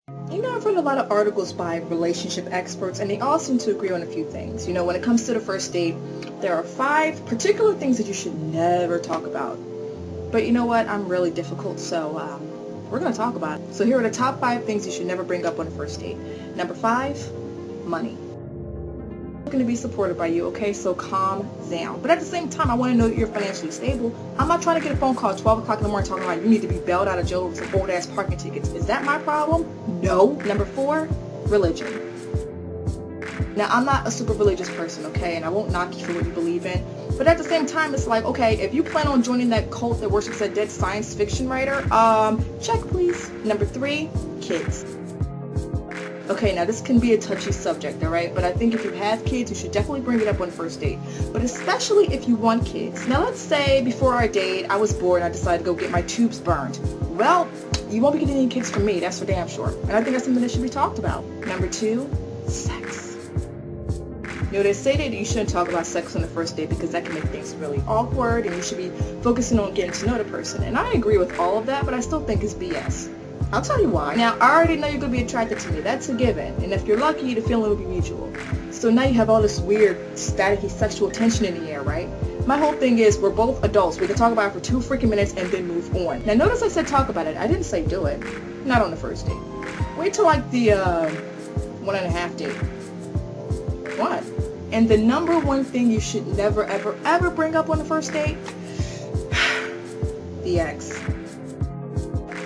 You know, I've read a lot of articles by relationship experts, and they all seem to agree on a few things. You know, when it comes to the first date, there are 5 particular things that you should never talk about. But you know what? I'm really difficult, so we're going to talk about it. So here are the top 5 things you should never bring up on a first date. Number 5, money. I'm going to be supported by you, okay? So calm down. But at the same time, I want to know that you're financially stable. I'm not trying to get a phone call at 12 o'clock in the morning talking about you need to be bailed out of jail with some old-ass parking tickets. Is that my problem? No. Number 4, religion. Now, I'm not a super religious person, okay? And I won't knock you for what you believe in. But at the same time, it's like, okay, if you plan on joining that cult that worships a dead science fiction writer, check, please. Number 3, kids. Okay, now this can be a touchy subject, alright? But I think if you have kids, you should definitely bring it up on the first date. But especially if you want kids. Now let's say before our date, I was bored and I decided to go get my tubes burned. Well, you won't be getting any kids from me, that's for damn sure. And I think that's something that should be talked about. Number 2, sex. You know, they say that you shouldn't talk about sex on the first date because that can make things really awkward and you should be focusing on getting to know the person. And I agree with all of that, but I still think it's BS. I'll tell you why. Now, I already know you're going to be attracted to me. That's a given. And if you're lucky, the feeling will be mutual. So now you have all this weird, staticky sexual tension in the air, right? My whole thing is we're both adults. We can talk about it for 2 freaking minutes and then move on. Now, notice I said talk about it. I didn't say do it. Not on the first date. Wait till like the 1.5 date. What? And the number 1 thing you should never, ever, ever bring up on the first date? The ex.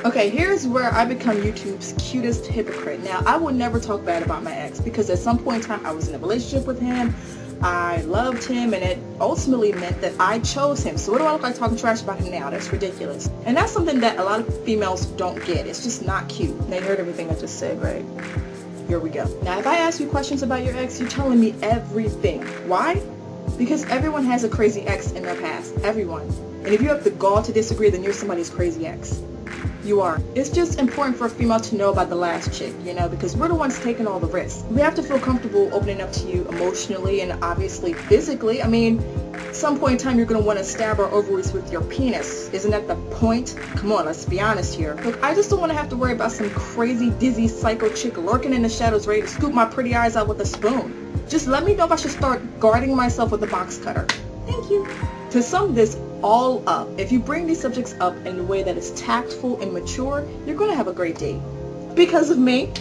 Okay, here's where I become YouTube's cutest hypocrite. Now, I would never talk bad about my ex because at some point in time I was in a relationship with him. I loved him and it ultimately meant that I chose him. So what do I look like talking trash about him now? That's ridiculous. And that's something that a lot of females don't get. It's just not cute. They heard everything I just said, right? Here we go. Now, if I ask you questions about your ex, you're telling me everything. Why? Because everyone has a crazy ex in their past. Everyone. And if you have the gall to disagree, then you're somebody's crazy ex. You are. It's just important for a female to know about the last chick, you know, because we're the ones taking all the risks. We have to feel comfortable opening up to you emotionally and obviously physically. I mean, at some point in time you're going to want to stab our ovaries with your penis. Isn't that the point? Come on, let's be honest here. Look, I just don't want to have to worry about some crazy, dizzy, psycho chick lurking in the shadows ready to scoop my pretty eyes out with a spoon. Just let me know if I should start guarding myself with a box cutter. Thank you. To sum this all up, if you bring these subjects up in a way that is tactful and mature, you're going to have a great date. Because of me.